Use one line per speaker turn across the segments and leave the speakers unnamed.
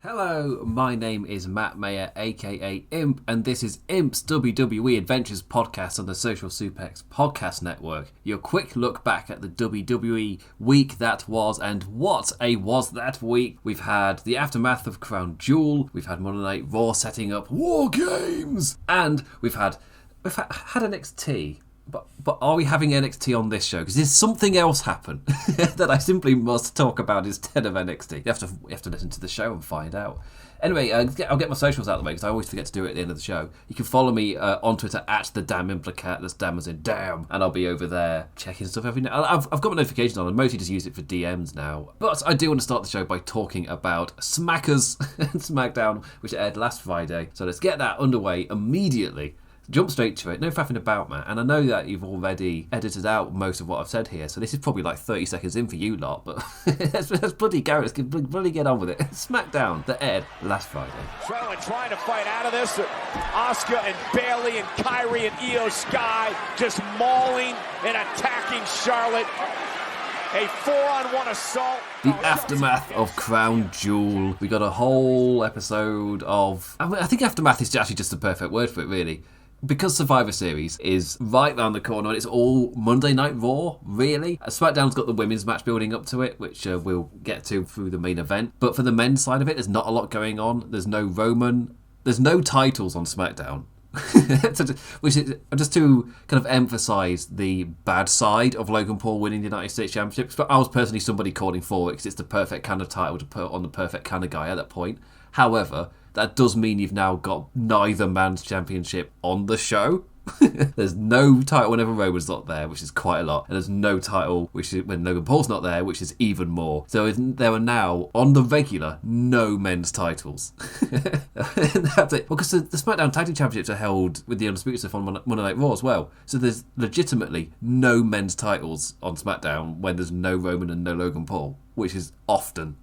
Hello, my name is Matt Maher, aka Imp, and this is Imp's WWE Adventures podcast on the Social Suplex Podcast Network. Your quick look back at the WWE week that was, and what a was that week. We've had the aftermath of Crown Jewel, we've had Monday Night Raw setting up War Games, and we've had NXT. But are we having NXT on this show? Because there's something else happen that I simply must talk about instead of NXT. You have to listen to the show and find out. Anyway, I'll get my socials out of the way because I always forget to do it at the end of the show. You can follow me on Twitter at the Damn Implicat. That's damn as in damn. And I'll be over there checking stuff every now. I've got my notifications on. I mostly just use it for DMs now. But I do want to start the show by talking about Smackers and SmackDown, which aired last Friday. So let's get that underway immediately. Jump straight to it, no faffing about, man. And I know that you've already edited out most of what I've said here, so this is probably like 30 seconds in for you lot, but let's bloody go, let's bloody get on with it. SmackDown, that aired last Friday.
Trying to fight out of this. Asuka and Bayley and Kyrie and Io Sky just mauling and attacking Charlotte. A 4-on-1 assault.
The aftermath of Crown Jewel. We got a whole episode of... I think aftermath is actually just the perfect word for it, really. Because Survivor Series is right round the corner and it's all Monday Night Raw, really. SmackDown's got the women's match building up to it, which we'll get to through the main event. But for the men's side of it, there's not a lot going on. There's no Roman. There's no titles on SmackDown. Which is just to kind of emphasise the bad side of Logan Paul winning the United States Championship. But I was personally somebody calling for it because it's the perfect kind of title to put on the perfect kind of guy at that point. However, that does mean you've now got neither man's championship on the show. There's no title whenever Roman's not there, which is quite a lot. And there's no title when Logan Paul's not there, which is even more. So there are now, on the regular, no men's titles. That's it. Well, because the SmackDown Tag Team Championships are held with the Undisputed stuff on Monday Night Raw as well. So there's legitimately no men's titles on SmackDown when there's no Roman and no Logan Paul, which is often.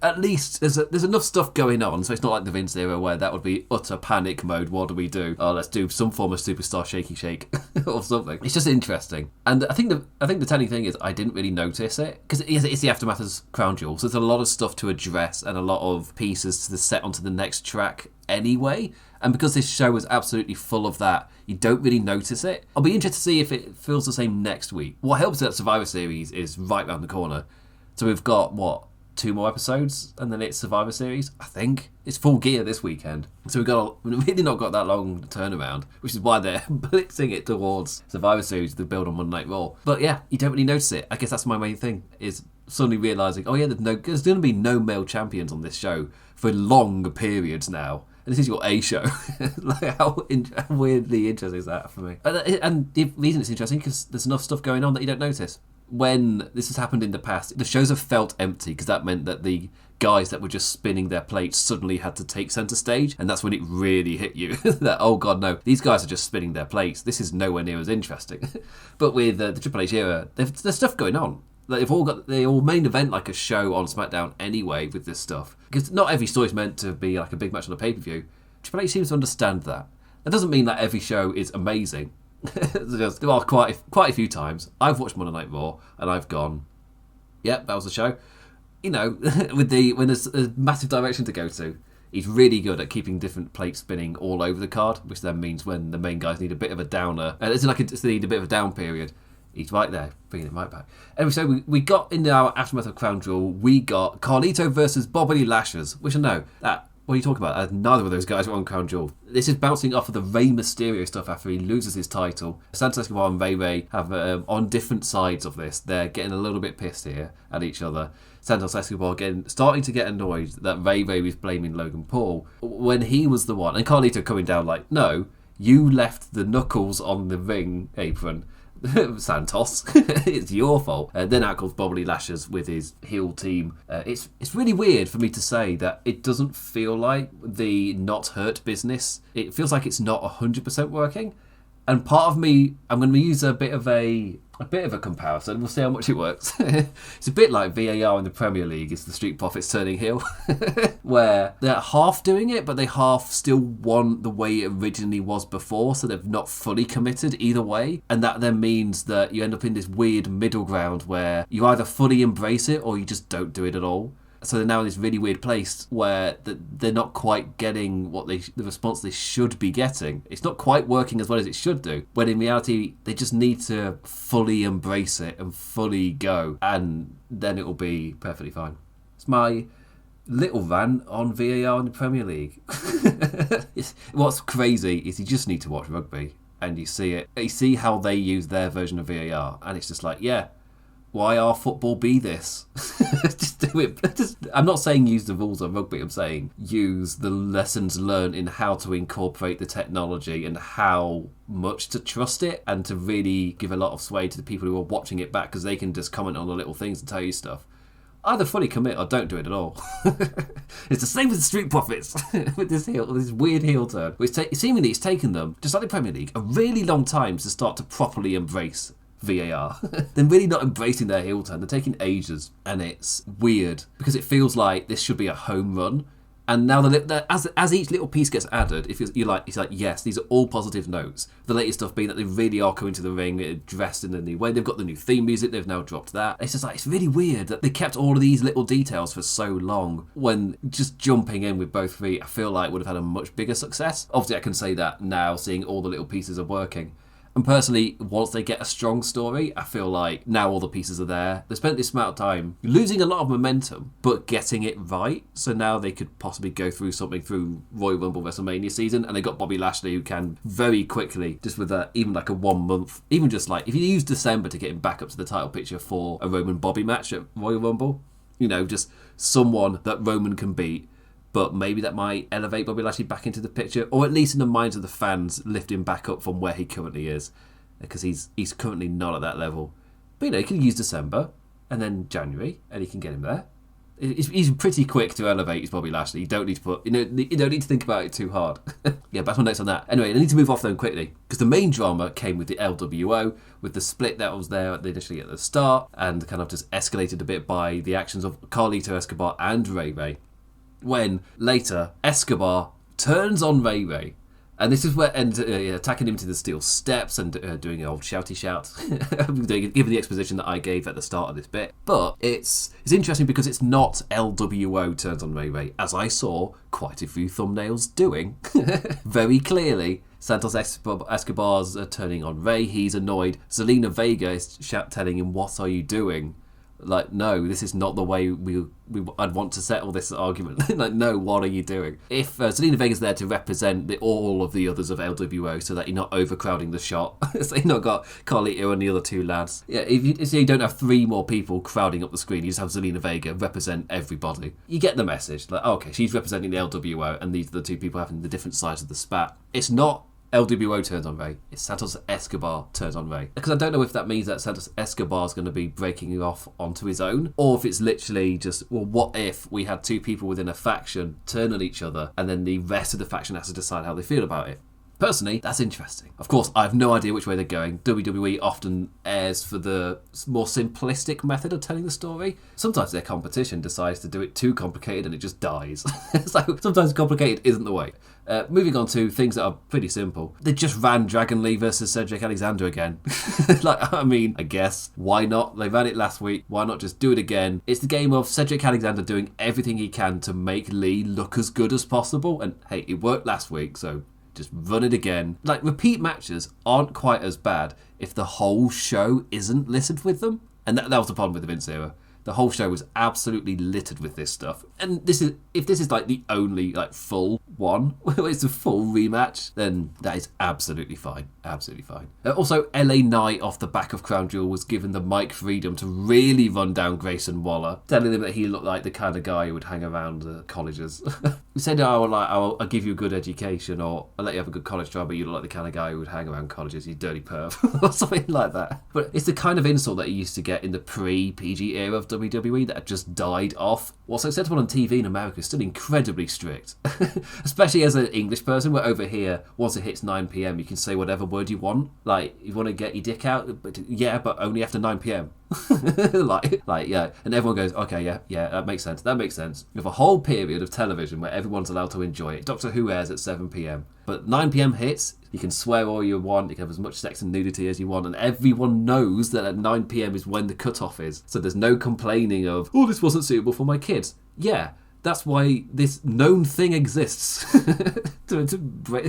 At least there's enough stuff going on, so it's not like the Vince era where that would be utter panic mode. What do we do? Oh, let's do some form of superstar shaky shake or something. It's just interesting. And I think the telling thing is I didn't really notice it because it's the aftermath of Crown Jewel, so there's a lot of stuff to address and a lot of pieces to set onto the next track anyway. And because this show was absolutely full of that, you don't really notice it. I'll be interested to see if it feels the same next week. What helps that Survivor Series is right around the corner. So we've got, 2 more episodes, and then it's Survivor Series, I think. It's full gear this weekend. So we've really not got that long turnaround, which is why they're blitzing it towards Survivor Series to build on Monday Night Raw. But yeah, you don't really notice it. I guess that's my main thing, is suddenly realising, oh yeah, there's going to be no male champions on this show for long periods now. And this is your A show. Like, how weirdly interesting is that for me? And the reason it's interesting because there's enough stuff going on that you don't notice. When this has happened in the past, the shows have felt empty because that meant that the guys that were just spinning their plates suddenly had to take centre stage, and that's when it really hit you that, oh god, no, these guys are just spinning their plates. This is nowhere near as interesting. But with the Triple H era, there's stuff going on. They all main event like a show on SmackDown anyway with this stuff, because not every story's meant to be like a big match on a pay-per-view. Triple H seems to understand that. That doesn't mean that every show is amazing. There are quite a few times I've watched Monday Night Raw and I've gone, yep, that was the show. You know, when there's a massive direction to go to, he's really good at keeping different plates spinning all over the card, which then means when the main guys need a bit of a downer, they need a bit of a down period, he's right there, bringing it right back. Anyway, so we got in our aftermath of Crown Jewel, we got Carlito versus Bobby Lashley, which I know that. What are you talking about? Neither of those guys were on Crown Jewel. This is bouncing off of the Rey Mysterio stuff after he loses his title. Santos Escobar and Ray have, on different sides of this, they're getting a little bit pissed here at each other. Santos Escobar starting to get annoyed that Ray was blaming Logan Paul when he was the one. And Carlito coming down like, no, you left the knuckles on the ring apron. Santos, it's your fault. Then out comes Bobby Lashley with his heel team. It's really weird for me to say that it doesn't feel like the not hurt business. It feels like it's not 100% working. And part of me, I'm going to use a bit of a comparison. We'll see how much it works. It's a bit like VAR in the Premier League. It's the Street Profits turning heel, where they're half doing it, but they half still want the way it originally was before, so they've not fully committed either way. And that then means that you end up in this weird middle ground where you either fully embrace it or you just don't do it at all. So they're now in this really weird place where they're not quite getting the response they should be getting. It's not quite working as well as it should do. When in reality, they just need to fully embrace it and fully go, and then it will be perfectly fine. It's my little rant on VAR in the Premier League. What's crazy is you just need to watch rugby and you see it. You see how they use their version of VAR, and it's just like, yeah, why our football be this? Just do it. I'm not saying use the rules of rugby. I'm saying use the lessons learned in how to incorporate the technology and how much to trust it, and to really give a lot of sway to the people who are watching it back, because they can just comment on the little things and tell you stuff. Either fully commit or don't do it at all. It's the same with the Street Profits, with this weird heel turn. Which seemingly it's taken them, just like the Premier League, a really long time to start to properly embrace VAR. They're really not embracing their heel turn. They're taking ages, and it's weird because it feels like this should be a home run. And now as each little piece gets added, it's like yes, these are all positive notes. The latest stuff being that they really are coming to the ring dressed in a new way. They've got the new theme music. They've now dropped that. It's just like, it's really weird that they kept all of these little details for so long, when just jumping in with both feet, I feel like would have had a much bigger success. Obviously, I can say that now, seeing all the little pieces are working. And personally, once they get a strong story, I feel like now all the pieces are there. They spent this amount of time losing a lot of momentum, but getting it right. So now they could possibly go through something through Royal Rumble WrestleMania season. And they got Bobby Lashley, who can very quickly, just with even like a 1 month, even just like, if you use December to get him back up to the title picture for a Roman Bobby match at Royal Rumble, just someone that Roman can beat. But maybe that might elevate Bobby Lashley back into the picture, or at least in the minds of the fans, lift him back up from where he currently is, because he's currently not at that level. But you can use December and then January, and he can get him there. He's pretty quick to elevate his Bobby Lashley. You don't need to you don't need to think about it too hard. Yeah, back on next on that. Anyway, I need to move off then quickly, because the main drama came with the LWO, with the split that was there initially at the start, and kind of just escalated a bit by the actions of Carlito Escobar and Ray Ray. When later Escobar turns on Ray Ray, and this is where attacking him to the steel steps and doing an old shouty shout, given the exposition that I gave at the start of this bit. But it's interesting because it's not LWO turns on Ray Ray, as I saw quite a few thumbnails doing very clearly. Santos Escobar's turning on Ray. He's annoyed. Zelina Vega is telling him, "What are you doing?" Like, no, this is not the way I'd want to settle this argument. Like, no, what are you doing? If Zelina Vega's there to represent all of the others of LWO, so that you're not overcrowding the shot, so you've not got Carlito and the other two lads. Yeah, if you don't have three more people crowding up the screen, you just have Zelina Vega represent everybody. You get the message. Like, okay, she's representing the LWO, and these are the two people having the different sides of the spat. It's not LWO turns on Ray, it's Santos Escobar turns on Ray. Because I don't know if that means that Santos Escobar is going to be breaking off onto his own, or if it's literally just, well, what if we had two people within a faction turn on each other, and then the rest of the faction has to decide how they feel about it. Personally, that's interesting. Of course, I have no idea which way they're going. WWE often airs for the more simplistic method of telling the story. Sometimes their competition decides to do it too complicated and it just dies. So sometimes complicated isn't the way. Moving on to things that are pretty simple. They just ran Dragon Lee versus Cedric Alexander again. I guess, why not? They ran it last week. Why not just do it again? It's the game of Cedric Alexander doing everything he can to make Lee look as good as possible. And hey, it worked last week, so just run it again. Like, repeat matches aren't quite as bad if the whole show isn't littered with them. And that was the problem with the Vince era. The whole show was absolutely littered with this stuff. And if this is like the only full one, it's a full rematch, then that is absolutely fine. Absolutely fine. Also, LA Knight off the back of Crown Jewel was given the mic freedom to really run down Grayson Waller, telling him that he looked like the kind of guy who would hang around the colleges. He said, I'll give you a good education, or I'll let you have a good college job, but you look like the kind of guy who would hang around colleges, you dirty perv, or something like that. But it's the kind of insult that he used to get in the pre-PG era of WWE that had just died off. What's acceptable on TV in America is still incredibly strict. Especially as an English person, where over here, once it hits 9 p.m, you can say whatever word you want. Like, you want to get your dick out? But only after 9 p.m. Yeah. And everyone goes, okay, yeah, that makes sense. You have a whole period of television where everyone's allowed to enjoy it. Doctor Who airs at 7 p.m. But 9 p.m. hits, you can swear all you want, you can have as much sex and nudity as you want, and everyone knows that at 9 p.m. is when the cutoff is. So there's no complaining of, oh, this wasn't suitable for my kids. yeah, that's why this known thing exists. to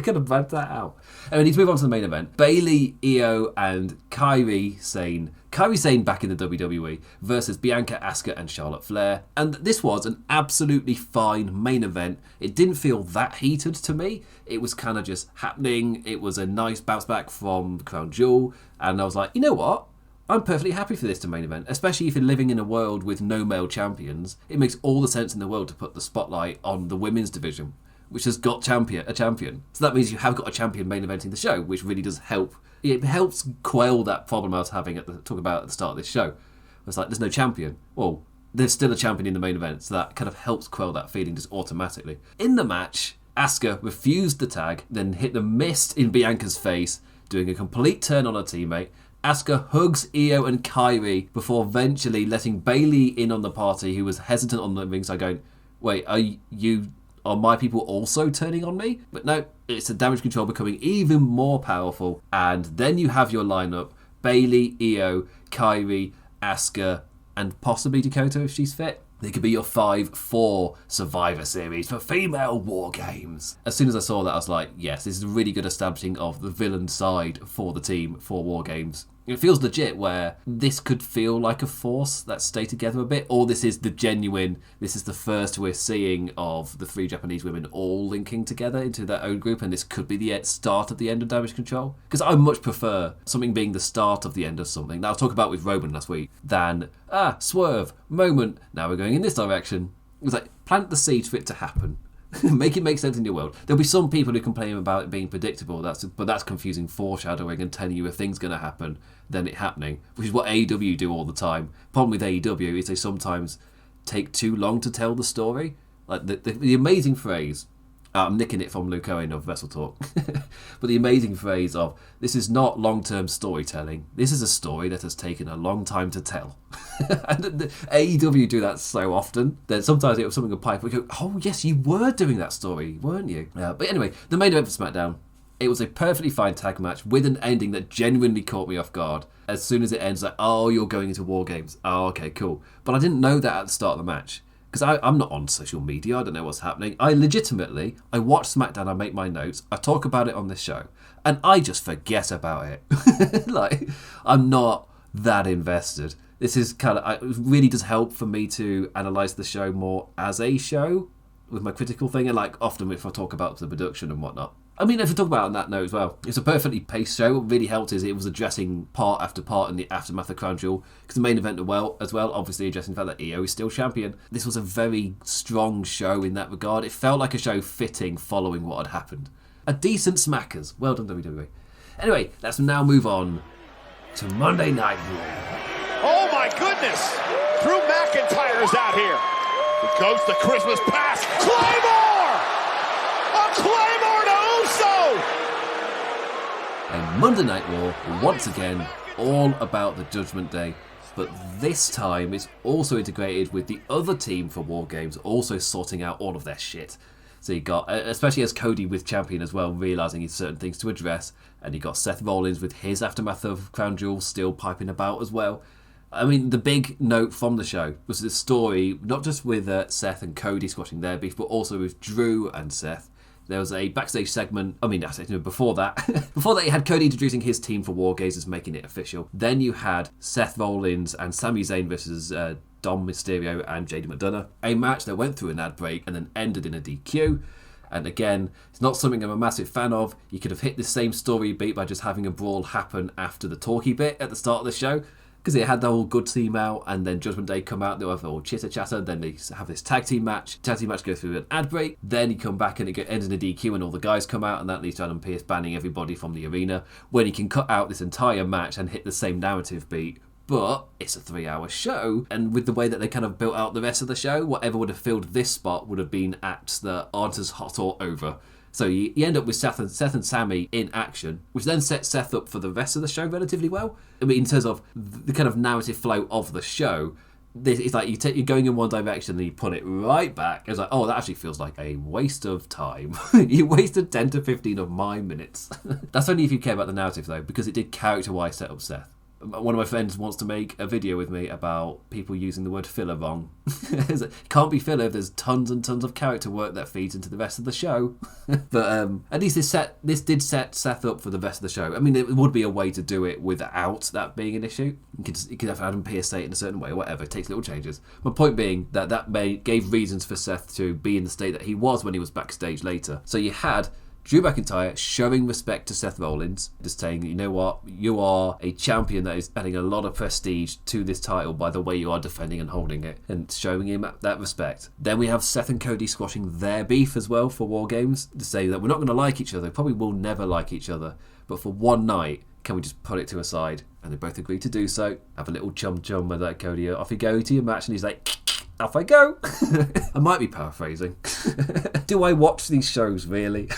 kind of brand that out. And we need to move on to the main event. Bayley, Io, and Kairi Sane. Kairi Sane back in the WWE versus Bianca, Asuka, and Charlotte Flair. And this was an absolutely fine main event. It didn't feel that heated to me. It was kind of just happening. It was a nice bounce back from Crown Jewel. And I was like, you know what? I'm perfectly happy for this to main event, especially if you're living in a world with no male champions. It makes all the sense in the world to put the spotlight on the women's division, which has got a champion. So that means you have got a champion main eventing the show, which really does help. It helps quell that problem I was having talk about at the start of this show. It's like, there's no champion. Well, there's still a champion in the main event, so that kind of helps quell that feeling just automatically. In the match, Asuka refused the tag, then hit the mist in Bianca's face, doing a complete turn on her teammate. Asuka hugs Io and Kairi before eventually letting Bayley in on the party, who was hesitant on the ringside, going, wait, are my people also turning on me? But no, it's the Damage Control becoming even more powerful. And then you have your lineup, Bayley, Io, Kairi, Asuka, and possibly Dakota if she's fit. They could be your 5-4 Survivor Series for female War Games. As soon as I saw that, I was like, yes, this is a really good establishing of the villain side for the team for War Games. It feels legit where this could feel like a force that stay together a bit, or this is the first we're seeing of the 3 Japanese women all linking together into their own group, and this could be the start of the end of Damage Control. Because I much prefer something being the start of the end of something, that I'll talk about with Roman last week, than, swerve, moment, now we're going in this direction. It was like, plant the seed for it to happen. Make it make sense in your world. There'll be some people who complain about it being predictable, but that's confusing foreshadowing and telling you if things going to happen than it happening, which is what AEW do all the time. Problem with AEW is they sometimes take too long to tell the story. Like the amazing phrase, I'm nicking it from Luke Owen of Wrestle Talk, but the amazing phrase of, this is not long-term storytelling, this is a story that has taken a long time to tell. And the AEW do that so often that sometimes it was something a pipe we go, oh yes, you were doing that story, weren't you? But anyway, the main event for SmackDown, it was a perfectly fine tag match with an ending that genuinely caught me off guard. As soon as it ends, like, oh, you're going into War Games. Oh, okay, cool. But I didn't know that at the start of the match. Because I'm not on social media, I don't know what's happening. I watch SmackDown, I make my notes, I talk about it on this show, and I just forget about it. Like, I'm not that invested. This is it really does help for me to analyse the show more as a show, with my critical thing, and like often if I talk about the production and whatnot. I mean, if we talk about it on that note as well, it's a perfectly paced show. What really helped is it was addressing part after part in the aftermath of Crown Jewel, because the main event as well, obviously addressing the fact that Io is still champion. This was a very strong show in that regard. It felt like a show fitting following what had happened. A decent smackers. Well done, WWE. Anyway, let's now move on to Monday Night Raw.
Oh my goodness! Drew McIntyre's out here. It goes to Christmas pass. Claymore! A Claymore to Uso!
And Monday Night Raw, once again, all about the Judgment Day. But this time it's also integrated with the other team for War Games, also sorting out all of their shit. So you got, especially as Cody with Champion as well, realising he's certain things to address. And you got Seth Rollins with his aftermath of Crown Jewel still piping about as well. I mean, the big note from the show was the story, not just with Seth and Cody squashing their beef, but also with Drew and Seth. There was a backstage segment, before that. Before that, you had Cody introducing his team for War Games as making it official. Then you had Seth Rollins and Sami Zayn versus Dom Mysterio and JD McDonough. A match that went through an ad break and then ended in a DQ. And again, it's not something I'm a massive fan of. You could have hit the same story beat by just having a brawl happen after the talky bit at the start of the show. Because they had the whole good team out, and then Judgment Day come out, they'll have all chitter-chatter, then they have this tag team match. Tag team match goes through an ad break, then you come back and it ends in a DQ and all the guys come out, and that leads to Adam Pearce banning everybody from the arena, when he can cut out this entire match and hit the same narrative beat. But it's a 3-hour show, and with the way that they kind of built out the rest of the show, whatever would have filled this spot would have been acts that aren't as hot or over. So you end up with Seth and Sami in action, which then sets Seth up for the rest of the show relatively well. I mean, in terms of the kind of narrative flow of the show, it's like you're going in one direction and you put it right back. It's like, oh, that actually feels like a waste of time. You wasted 10 to 15 of my minutes. That's only if you care about the narrative, though, because it did character-wise set up Seth. One of my friends wants to make a video with me about people using the word filler wrong. It can't be filler if there's tons and tons of character work that feeds into the rest of the show. But at least this did set Seth up for the rest of the show. I mean, it would be a way to do it without that being an issue. You could have Adam Pearce say it in a certain way or whatever. It takes little changes. My point being that gave reasons for Seth to be in the state that he was when he was backstage later. So you had Drew McIntyre showing respect to Seth Rollins, just saying, you know what, you are a champion that is adding a lot of prestige to this title by the way you are defending and holding it, and showing him that respect. Then we have Seth and Cody squashing their beef as well for War Games, to say that we're not going to like each other, probably will never like each other, but for one night, can we just put it to a side? And they both agree to do so. Have a little chum with that Cody. Off you go to your match, and he's like, off I go. I might be paraphrasing. Do I watch these shows, really?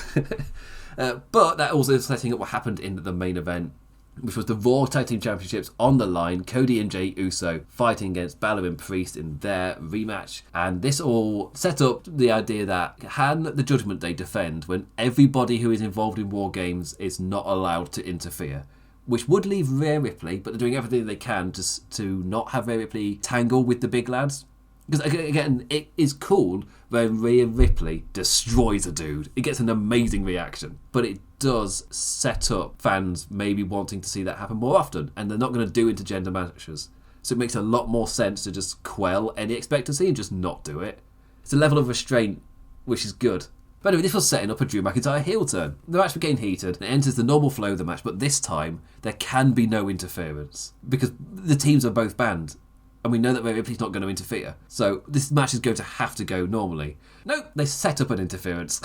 But that also is setting up what happened in the main event, which was the Raw Tag Team Championships on the line. Cody and Jey Uso fighting against Balor and Priest in their rematch. And this all set up the idea that can the Judgment Day defend when everybody who is involved in War Games is not allowed to interfere? Which would leave Rhea Ripley, but they're doing everything they can to not have Rhea Ripley tangle with the big lads. Because, again, it is cool when Rhea Ripley destroys a dude. It gets an amazing reaction. But it does set up fans maybe wanting to see that happen more often. And they're not going to do intergender matches. So it makes a lot more sense to just quell any expectancy and just not do it. It's a level of restraint which is good. But anyway, this was setting up a Drew McIntyre heel turn. The match became heated and it enters the normal flow of the match. But this time, there can be no interference. Because the teams are both banned. And we know that Rhea Ripley's not going to interfere. So this match is going to have to go normally. Nope, they set up an interference.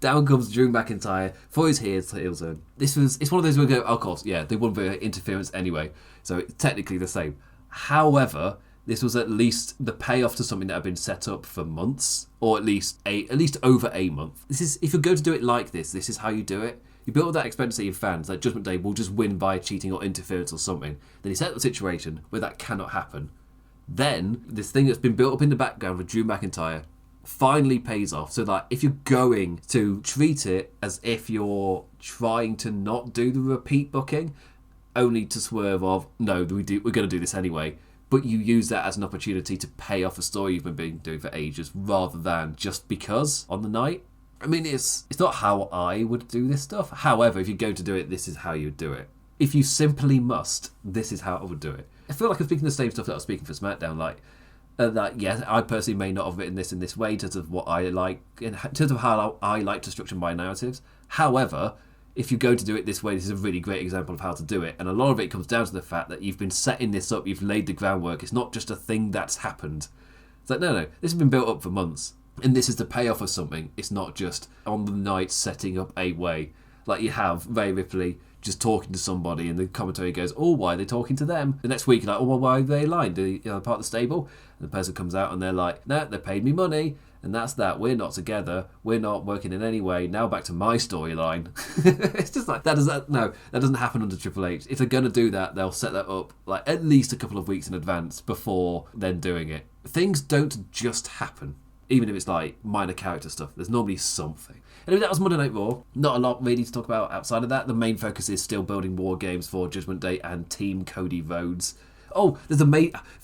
Down comes Drew McIntyre for his heel turn. It's one of those where we go, oh, of course, yeah, they wouldn't be interference anyway. So it's technically the same. However, this was at least the payoff to something that had been set up for months, or at least over a month. This is, if you're going to do it like this is how you do it. You build that expectancy in fans that Judgment Day will just win by cheating or interference or something. Then you set up a situation where that cannot happen. Then, this thing that's been built up in the background with Drew McIntyre finally pays off. So that if you're going to treat it as if you're trying to not do the repeat booking, only to swerve of, no, we're going to do this anyway, but you use that as an opportunity to pay off a story you've been doing for ages, rather than just because on the night. I mean, it's not how I would do this stuff. However, if you're going to do it, this is how you would do it. If you simply must, this is how I would do it. I feel like I'm speaking the same stuff that I was speaking for SmackDown, like that. Yeah, I personally may not have written this in this way in terms of what I like, in terms of how I like to structure my narratives. However, if you're going to do it this way, this is a really great example of how to do it. And a lot of it comes down to the fact that you've been setting this up, you've laid the groundwork. It's not just a thing that's happened. It's like, no, this has been built up for months. And this is the payoff of something. It's not just on the night setting up a way. Like you have Rhea Ripley just talking to somebody and the commentary goes, oh, why are they talking to them? The next week you're like, oh, well, why are they lying? Are they part of the stable? And the person comes out and they're like, no, they paid me money. And that's that. We're not together. We're not working in any way. Now back to my storyline. It's just like, that doesn't happen under Triple H. If they're going to do that, they'll set that up like at least a couple of weeks in advance before then doing it. Things don't just happen. Even if it's like minor character stuff, there's normally something. Anyway, that was Monday Night Raw. Not a lot really to talk about outside of that. The main focus is still building War Games for Judgment Day and Team Cody Rhodes. Oh, there's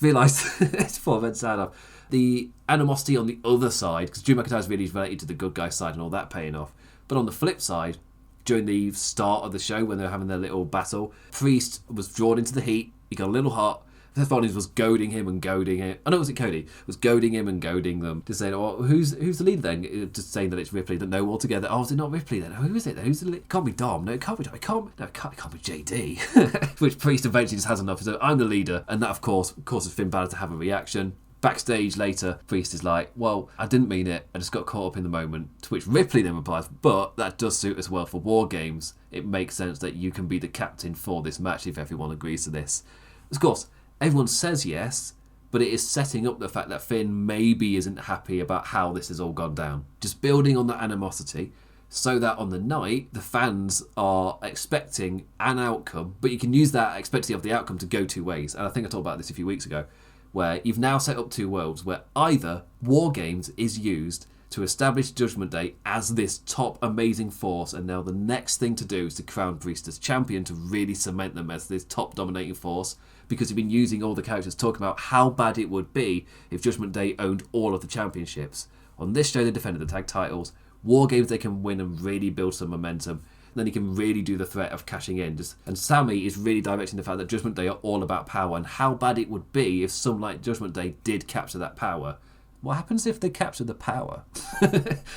realised it's 4 men sign off. The animosity on the other side, because Drew McIntyre's really related to the good guy side and all that paying off. But on the flip side, during the start of the show when they were having their little battle, Priest was drawn into the heat. He got a little hot. Seth Rollins was goading him and goading him. Oh no, was it Cody? Was goading him and goading them to say, "Oh, who's the leader then?" Just saying that it's Ripley. That no, altogether. Oh, is it not Ripley then? Who is it then? Who's the leader? It can't be Dom. No, it can't be Dom. It can't be JD. Which Priest eventually just has enough. So I'm the leader, and that of course causes Finn Balor to have a reaction. Backstage later, Priest is like, well, I didn't mean it. I just got caught up in the moment. To which Ripley then replies, but that does suit us well for War Games. It makes sense that you can be the captain for this match if everyone agrees to this. Of course, everyone says yes, but it is setting up the fact that Finn maybe isn't happy about how this has all gone down. Just building on that animosity so that on the night, the fans are expecting an outcome, but you can use that expectancy of the outcome to go two ways. And I think I talked about this a few weeks ago, where you've now set up two worlds where either War Games is used to establish Judgment Day as this top amazing force, and now the next thing to do is to crown Priest as champion to really cement them as this top dominating force, because you've been using all the characters talking about how bad it would be if Judgment Day owned all of the championships. On this show they defended the tag titles. War Games they can win and really build some momentum. Then he can really do the threat of cashing in. And Sammy is really directing the fact that Judgment Day are all about power and how bad it would be if some like Judgment Day did capture that power. What happens if they capture the power?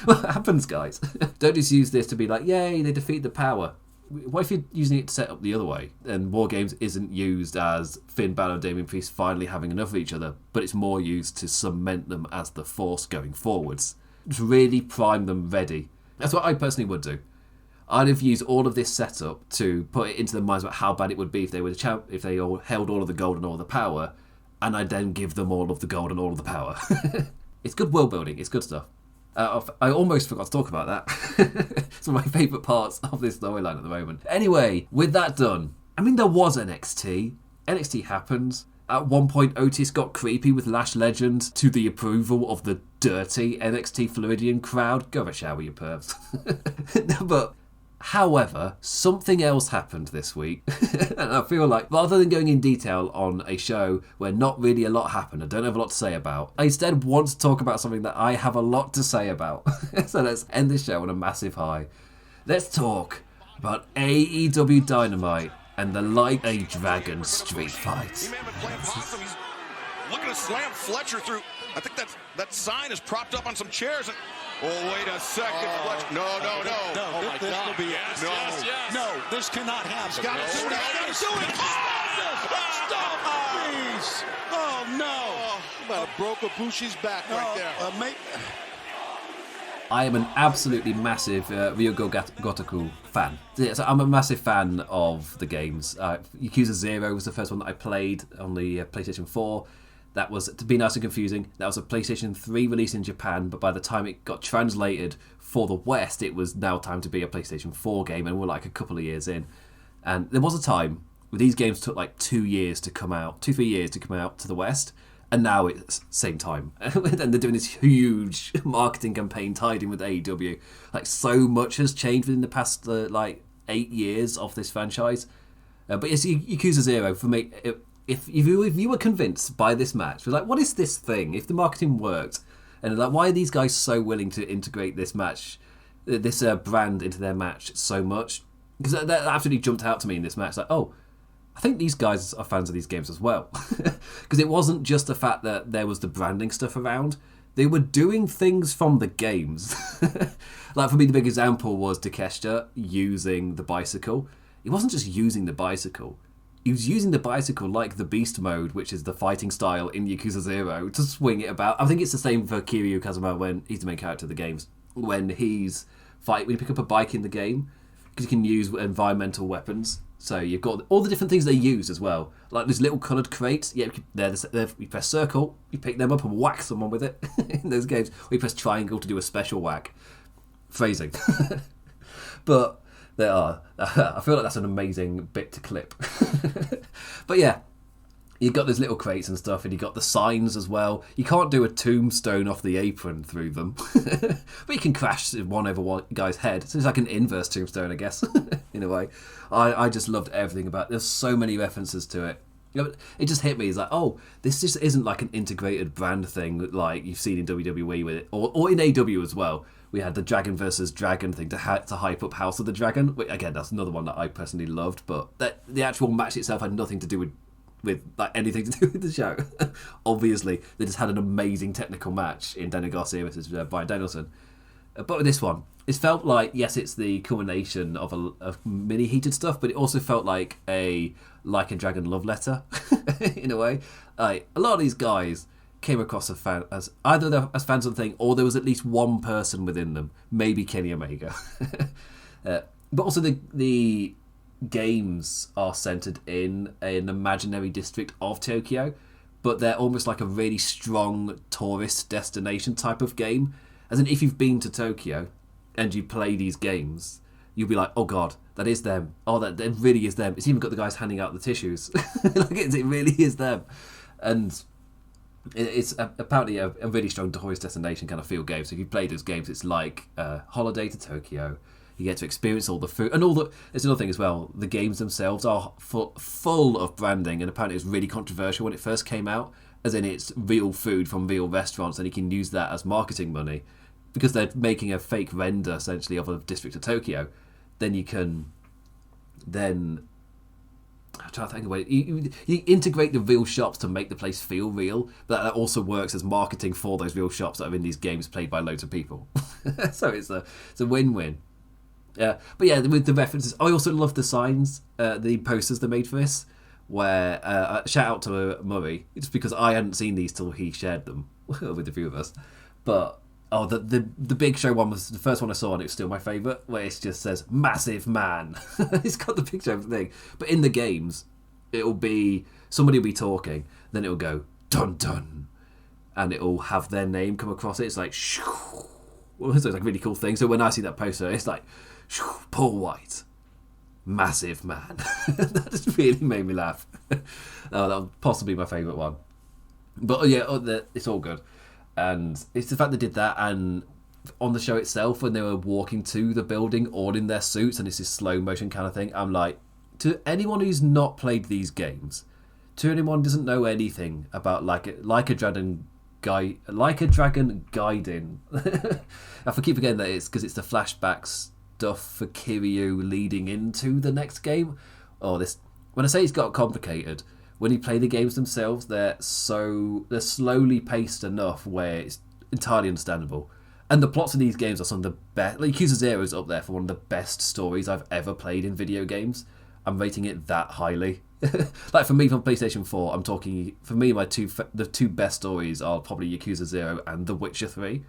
What happens, guys? Don't just use this to be like, yay, they defeat the power. What if you're using it to set up the other way? And War Games isn't used as Finn Balor and Damian Priest finally having enough of each other, but it's more used to cement them as the force going forwards. Just really prime them ready. That's what I personally would do. I'd have used all of this setup to put it into their minds about how bad it would be if they were if they all held all of the gold and all of the power, and I'd then give them all of the gold and all of the power. It's good world building. It's good stuff. I almost forgot to talk about that. It's one of my favourite parts of this storyline at the moment. Anyway, with that done, I mean, there was NXT. NXT happens. At one point, Otis got creepy with Lash Legend to the approval of the dirty NXT Floridian crowd. Go have a shower, you pervs. But however, something else happened this week. And I feel like, rather than going in detail on a show where not really a lot happened, I don't have a lot to say about, I instead want to talk about something that I have a lot to say about. So let's end this show on a massive high. Let's talk about AEW Dynamite and the Like a Dragon street fight.
Looking to slam Fletcher through. I think that sign is propped up on some chairs. And wait a second, Fletcher. No.
Oh my God.
Will be
Yes,
no.
yes.
No, this cannot happen. Got to do it. Stop, please. Oh no. About broke Ibushi's back right there.
I am an absolutely massive Ryu Ga Gotoku fan. So I'm a massive fan of the games. Yakuza 0 was the first one that I played on the PlayStation 4. That was, to be nice and confusing, that was a PlayStation 3 release in Japan, but by the time it got translated for the West, it was now time to be a PlayStation 4 game, and we're like a couple of years in. And there was a time where these games took like 2 years to come out, 2-3 years to come out to the West, and now it's same time. And they're doing this huge marketing campaign tied in with AEW. Like, so much has changed within the past 8 years of this franchise. But it's Yakuza 0, for me, if you were convinced by this match, we're like, what is this thing? If the marketing worked, and like, why are these guys so willing to integrate this match, this brand into their match so much? Because that absolutely jumped out to me in this match. Like, oh, I think these guys are fans of these games as well. Because it wasn't just the fact that there was the branding stuff around. They were doing things from the games. Like, for me, the big example was Takeshita using the bicycle. He wasn't just using the bicycle. He was using the bicycle like the Beast Mode, which is the fighting style in Yakuza 0, to swing it about. I think it's the same for Kiryu Kazuma when he's the main character of the games. When when you pick up a bike in the game, because you can use environmental weapons. So you've got all the different things they use as well. Like these little coloured crates. Yeah, you press circle, you pick them up and whack someone with it in those games. Or you press triangle to do a special whack. Phrasing. But there are. I feel like that's an amazing bit to clip. But yeah, you've got those little crates and stuff, and you've got the signs as well. You can't do a tombstone off the apron through them. But you can crash one over one guy's head. So it's like an inverse tombstone, I guess, in a way. I just loved everything about it. There's so many references to it. It just hit me. It's like, oh, this just isn't like an integrated brand thing like you've seen in WWE with it, or in AEW as well. We had the Dragon versus Dragon thing to hype up House of the Dragon. Which, again, that's another one that I personally loved, but the actual match itself had nothing to do with like anything to do with the show. Obviously, they just had an amazing technical match in Daniel Garcia versus Bryan Danielson. But with this one, it felt like, yes, it's the culmination of mini heated stuff, but it also felt like a Dragon love letter in a way. A lot of these guys came across as either as fans of the thing, or there was at least one person within them, maybe Kenny Omega. But also the games are centered in an imaginary district of Tokyo, but they're almost like a really strong tourist destination type of game. As in, if you've been to Tokyo and you play these games, you'll be like, oh god, that is them. Oh, that really is them. It's even got the guys handing out the tissues. Like it really is them. And It's apparently a really strong tourist destination kind of feel game. So if you play those games, it's like Holiday to Tokyo. You get to experience all the food and all the. There's another thing as well. The games themselves are full of branding, and apparently it was really controversial when it first came out. As in, it's real food from real restaurants, and you can use that as marketing money because they're making a fake render essentially of a district of Tokyo. Then you can I'm trying to think of a way. You integrate the real shops to make the place feel real, but that also works as marketing for those real shops that are in these games played by loads of people. So it's a win-win. But yeah, with the references, I also love the signs, the posters they made for this. Where shout out to Murray, it's because I hadn't seen these till he shared them with a few of us. But the big show one was the first one I saw, and it was still my favourite, where it just says "Massive Man." It's got the picture of the thing, but in the games, it'll be somebody will be talking, then it'll go dun dun, and it'll have their name come across it. It's like shoo. It's like a really cool thing. So when I see that poster, it's like shoo, Paul White. Massive Man. That just really made me laugh. That was possibly my favourite one. But yeah, it's all good. And it's the fact they did that, and on the show itself, when they were walking to the building all in their suits, and it's this slow motion kind of thing, I'm like, to anyone who's not played these games, to anyone who doesn't know anything about like a Dragon Gaiden, I keep forgetting that it's because it's the flashbacks stuff for Kiryu leading into the next game. When I say it's got complicated, when you play the games themselves, they're slowly paced enough where it's entirely understandable. And the plots of these games are some of the best. Like Yakuza 0 is up there for one of the best stories I've ever played in video games. I'm rating it that highly. Like for me, from PlayStation 4, I'm talking. For me, the two best stories are probably Yakuza 0 and The Witcher 3.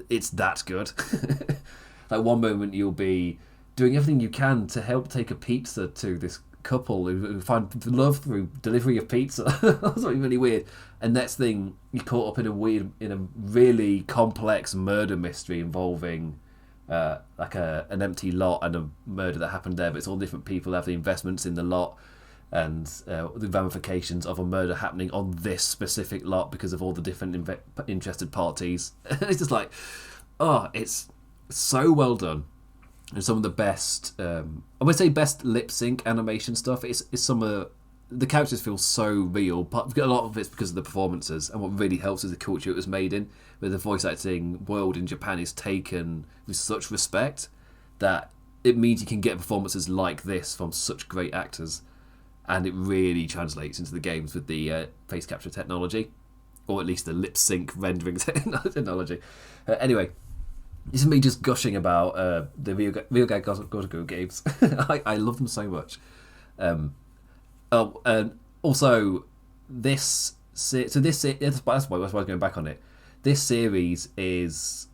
It's that good. Like one moment you'll be doing everything you can to help take a pizza to this couple who find love through delivery of pizza. That's really weird. And next thing, you're caught up in a really complex murder mystery involving like an empty lot and a murder that happened there. But it's all different people have the investments in the lot and the ramifications of a murder happening on this specific lot because of all the different interested parties. It's just like, it's so well done, and some of the best I would say best lip sync animation stuff. It's some of the characters feel so real, but a lot of it's because of the performances, and what really helps is the culture it was made in, where the voice acting world in Japan is taken with such respect that it means you can get performances like this from such great actors, and it really translates into the games with the face capture technology, or at least the lip sync rendering technology. Anyway, this is me just gushing about the Ryu Ga Gotoku games. I love them so much. And also, that's why I was going back on it. This series it's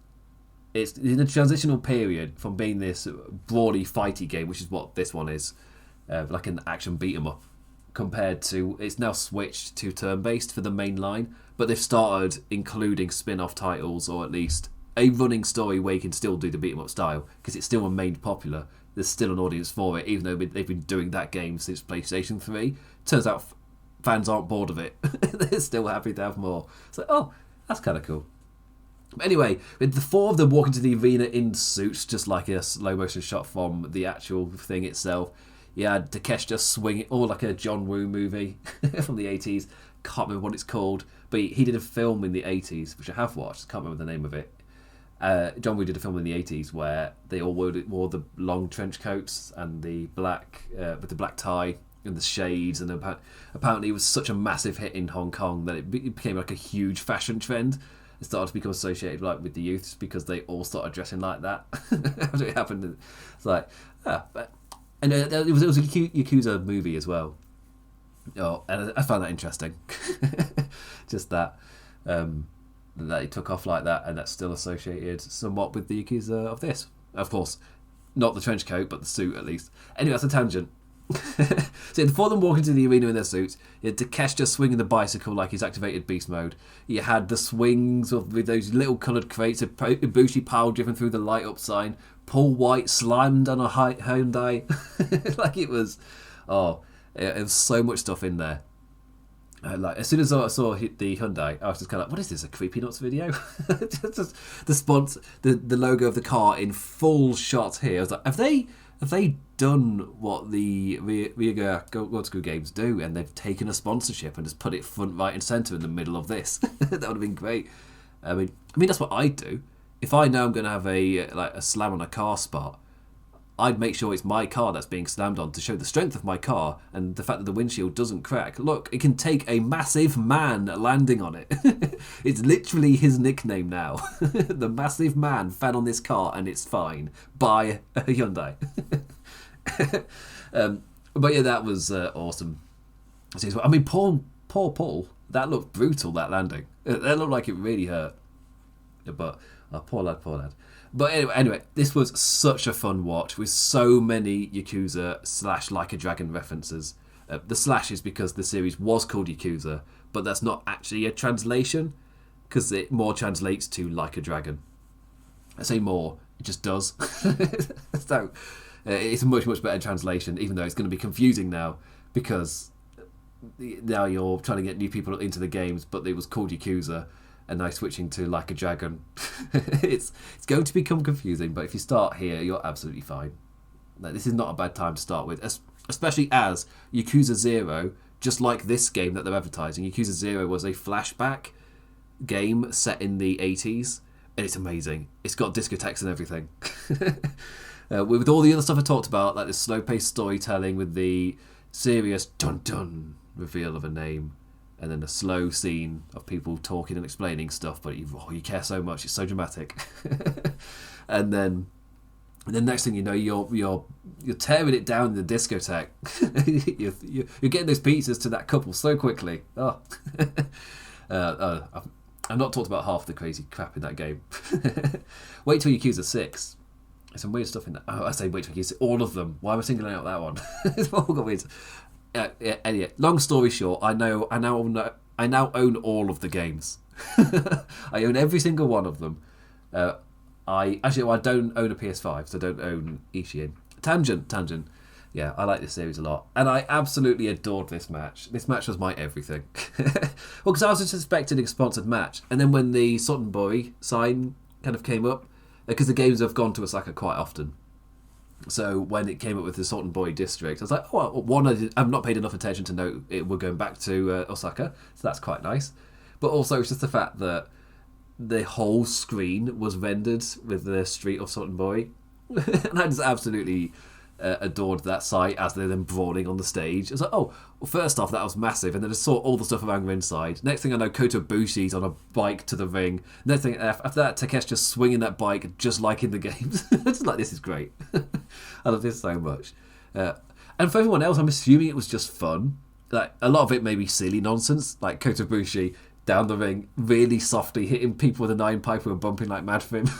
in a transitional period from being this broadly fighty game, which is what this one is, like an action beat 'em up, compared to it's now switched to turn-based for the main line, but they've started including spin-off titles, or at least a running story where you can still do the beat 'em up style, because it's still remained popular. There's still an audience for it, even though they've been doing that game since PlayStation 3. Turns out fans aren't bored of it. They're still happy to have more. It's like, that's kind of cool. But anyway, with the four of them walking to the arena in suits, just like a slow motion shot from the actual thing itself. You had Takeshi just swinging, or like a John Woo movie from the 80s. Can't remember what it's called, but he did a film in the 80s, which I have watched. Can't remember the name of it. John Woo did a film in the 80s where they all wore the long trench coats and the black with the black tie and the shades, and apparently it was such a massive hit in Hong Kong that it became like a huge fashion trend. It started to become associated with the youths because they all started dressing like that. After it happened, it's like, and it was a Yakuza movie as well. And I found that interesting. Just that. That it took off like that, and that's still associated somewhat with the Yakuza of this. Of course, not the trench coat, but the suit at least. Anyway, that's a tangent. So before them walking to the arena in their suits, you had Takeshi just swinging the bicycle like he's activated beast mode. You had the swings with those little coloured crates, Ibushi pile driven through the light up sign, Paul White slammed on a Hyundai. Like it was, it was so much stuff in there. Like as soon as I saw the Hyundai, I was just kind of like, "What is this? A Creepy Nuts video?" Just the sponsor, the logo of the car in full shot here. I was like, "Have they done what the Ryu Ga Gotoku games do, and they've taken a sponsorship and just put it front, right, and centre in the middle of this?" That would have been great. I mean that's what I'd do if I know I'm going to have a slam on a car spot. I'd make sure it's my car that's being slammed on to show the strength of my car and the fact that the windshield doesn't crack. Look, it can take a massive man landing on it. It's literally his nickname now. The massive man fell on this car and it's fine. By a Hyundai. But yeah, that was awesome. I mean, poor Paul. That looked brutal, that landing. That looked like it really hurt. But, poor lad. But anyway, this was such a fun watch with so many Yakuza / Like a Dragon references. The slash is because the series was called Yakuza, but that's not actually a translation because it more translates to Like a Dragon. I say more, it just does. So it's a much, much better translation, even though it's going to be confusing now because now you're trying to get new people into the games, but it was called Yakuza. And now switching to Like a Dragon. It's going to become confusing, but if you start here, you're absolutely fine. Like, this is not a bad time to start with, especially as Yakuza 0, just like this game that they're advertising, Yakuza 0 was a flashback game set in the 80s, and it's amazing. It's got discotheques and everything. With all the other stuff I talked about, like the slow-paced storytelling with the serious dun-dun reveal of a name, and then a slow scene of people talking and explaining stuff, but you care so much, it's so dramatic. and then next thing you know, you're tearing it down in the discotheque. you're getting those pizzas to that couple so quickly. I've not talked about half the crazy crap in that game. Wait till Yakuza 6. There's some weird stuff in that. Oh, I say wait till Yakuza. All of them. Why am I singling out that one? It's all got weird. Anyway, long story short, I now own all of the games. I own every single one of them. I don't own a PS5, so I don't own Ishin. Tangent. Yeah, I like this series a lot, and I absolutely adored this match. This match was my everything. Well, because I was just expecting a sponsored match, and then when the Sotenbori sign kind of came up, because the games have gone to Osaka quite often. So when it came up with the Sotenbori district, I was like, oh, well, one, I've not paid enough attention to know we're going back to Osaka, so that's quite nice. But also it's just the fact that the whole screen was rendered with the street of Sotenbori. And I just absolutely adored that sight as they're then brawling on the stage. I was like, oh, well, first off, that was massive. And then I saw all the stuff around ringside. Next thing I know, Kota Ibushi's on a bike to the ring. Next thing, after that, Takeshita's just swinging that bike just like in the games. It's like, this is great. I love this so much. And for everyone else, I'm assuming it was just fun. Like, a lot of it may be silly nonsense, like Kota Ibushi down the ring, really softly hitting people with a 9-pipe who are bumping like mad for him.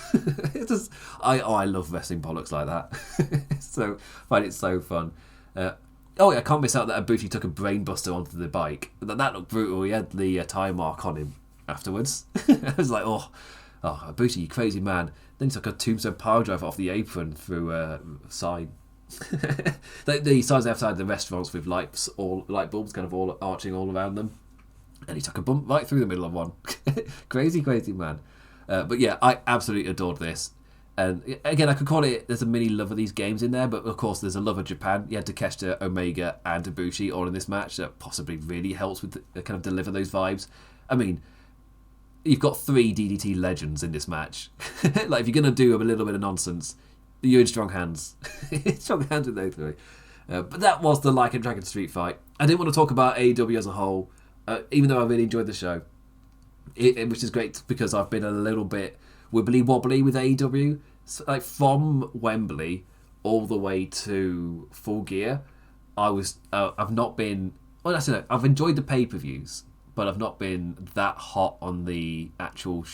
It's just, I love wrestling bollocks like that. So I find it so fun. I can't miss out that Ibushi took a brainbuster onto the bike. That looked brutal. He had the tire mark on him afterwards. I was like, oh, Ibushi, you crazy man. Then he took a tombstone power driver off the apron through a sign. The signs outside the restaurants with light bulbs kind of all arching all around them. And he took a bump right through the middle of one. Crazy man. But yeah, I absolutely adored this. And again, I could call it, there's a mini love of these games in there, but of course there's a love of Japan. You had Takeshita, Omega, and Ibushi all in this match. That possibly really helps with kind of deliver those vibes. I mean, you've got 3 DDT legends in this match. Like, if you're going to do a little bit of nonsense, you're in strong hands. Strong hands with those 3. But that was the Like a Dragon Street fight. I didn't want to talk about AEW as a whole, even though I really enjoyed the show. Which is great because I've been a little bit wibbly-wobbly with AEW. So, like, from Wembley all the way to Full Gear, I've not been... Well, I don't know. I've enjoyed the pay-per-views, but I've not been that hot on the actual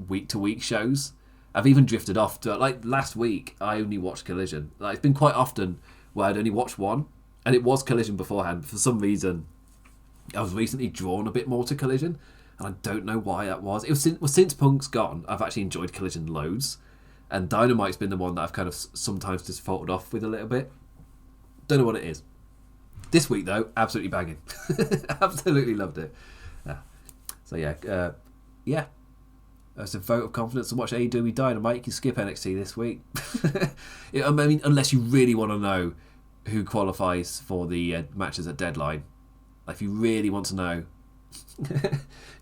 week-to-week shows. I've even drifted off to... Like, last week, I only watched Collision. Like, it's been quite often where I'd only watched one, and it was Collision beforehand. For some reason, I was recently drawn a bit more to Collision, and I don't know why that was. It was since Punk's gone, I've actually enjoyed Collision loads, and Dynamite's been the one that I've kind of sometimes just faltered off with a little bit. Don't know what it is. This week, though, absolutely banging. Absolutely loved it. So, yeah. As a vote of confidence to watch AEW Dynamite, you can skip NXT this week. I mean, unless you really want to know who qualifies for the matches at Deadline. Like, if you really want to know,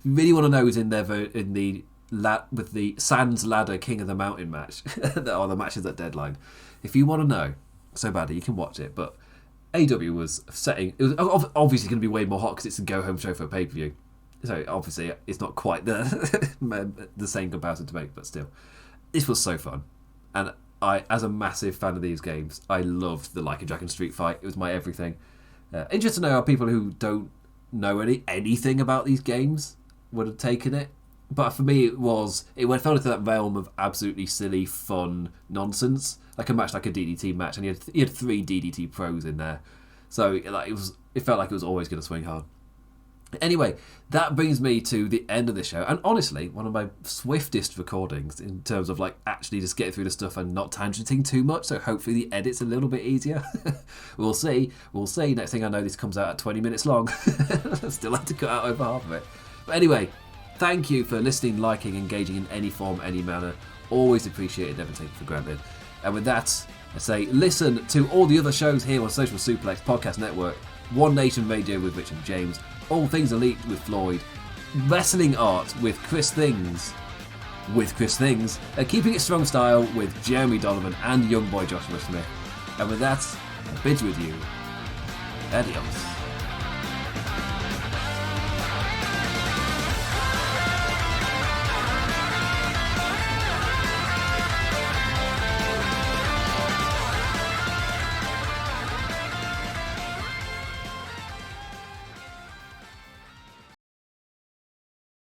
who's in there with the Sans Ladder King of the Mountain match, or the matches at Deadline. If you want to know so badly, you can watch it. But AEW was setting. It was obviously going to be way more hot because it's a go-home show for a pay-per-view. So obviously it's not quite the same comparison to make, but still, this was so fun. And I, as a massive fan of these games, I loved the Like a Dragon Street fight. It was my everything. Interesting to know how people who don't know anything about these games would have taken it. But for me, it fell into that realm of absolutely silly, fun nonsense. Like a match, like a DDT match, and he had 3 DDT pros in there. So it felt like it was always going to swing hard. Anyway, that brings me to the end of the show, and honestly, one of my swiftest recordings in terms of like actually just getting through the stuff and not tangenting too much, so hopefully the edit's a little bit easier. We'll see. Next thing I know, this comes out at 20 minutes long. Still have to cut out over half of it. But anyway, thank you for listening, liking, engaging in any form, any manner. Always appreciated, never taken for granted. And with that, I say listen to all the other shows here on Social Suplex Podcast Network, One Nation Radio with Rich and James, All Things Elite with Floyd, Wrestling Art with Chris Things, and Keeping It Strong Style with Jeremy Donovan and young boy Joshua Smith. And with that, I bid you adieu. Adios.